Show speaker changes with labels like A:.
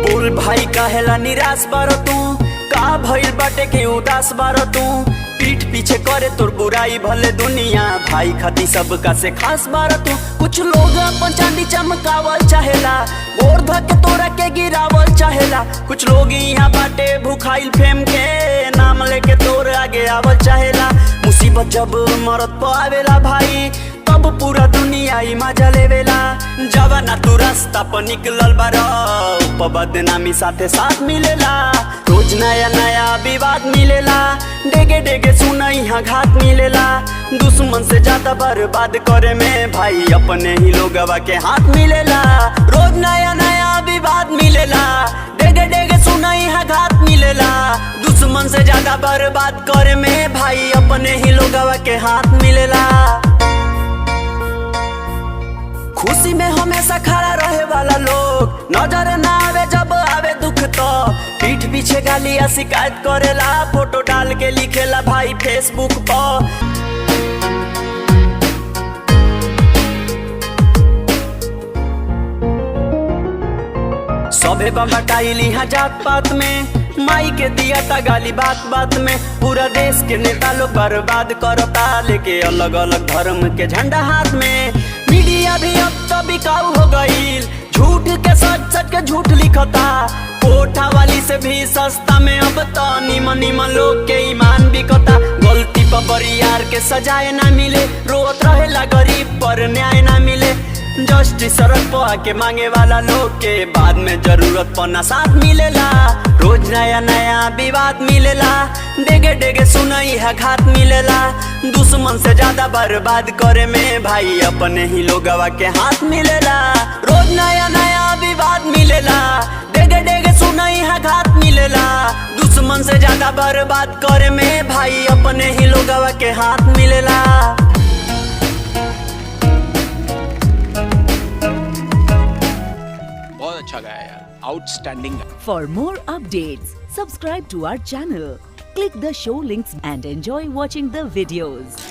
A: बोल भाई काहेला निराश बारो तू, का भइल बाटे के उदास बारो तू। पीठ पीछे करे तोर बुराई भले दुनिया, भाई खाती सबका से खास बारो तू। कुछ लोग अपन चांदी चमकावल चाहेला, गोर धके तोरा के गिरावल चाहेला। कुछ लोग यहाँ बाटे भूखाइल फेम के, नाम लेके तोर आगे आवल चाहेला। मुसीबत जब मरद पे आवेला भाई, तब पूरा दुनिया ही मजा लेवेला। जवाना तू रास्ता पर निकलल बारो, बदनामी साथे साथ मिलेला। रोज नया नया विवाद मिलेला, डेगे डेगे सुना यहाँ घात मिलेला। दुश्मन से ज्यादा बर्बाद करे में भाई अपने ही लोगवा के हाथ मिलेला। रोज नया नया विवाद मिलेला, डेगे डेगे सुना यहाँ घात मिलेला। दुश्मन से ज्यादा बर्बाद करे में भाई अपने ही लोगवा के हाथ मिलेला। खुशी में हमेशा खड़ा रहे वाला लोग, नजर ना आवे जब आवे दुख तो। पीठ पीछे गाली या शिकायत करेला, फोटो डाल के लिखेला भाई फेसबुक पर। सबे बटाइल यहाँ जात पात में, माई के दिया था गाली बात बात में। पूरा देश के नेता लोग बर्बाद करता, लेके अलग अलग धर्म के झंडा हाथ में। मीडिया भी अब तो बिकाऊ हो गईल, झूठ के सच सच के झूठ लिखता। कोठा वाली से भी सस्ता में अब तो निमन निमन लोग के ईमान बिकता। गलती पर बरियार के सजाए ना मिले, रोत रहेला गरीब पर न्याय ना मिले। जस्टिस सड़क पर आके मांगे वाला लोग के बाद में जरूरत पना साथ मिलेला। रोज नया नया विवाद मिलेला, डेगे डेगे सुनाई है घात मिलेला। दुश्मन से ज्यादा बर्बाद करे में भाई अपने ही लोगवा के हाथ मिलेला। रोज नया नया विवाद मिलेला, डेगे डेगे सुनाई है घात मिलेला। दुश्मन से ज्यादा बर्बाद करे में भाई अपने ही लोगवा के हाथ मिलेला।
B: बहुत अच्छा गाया यार, outstanding.
C: For more updates, subscribe to our channel, click the show links and enjoy watching the videos.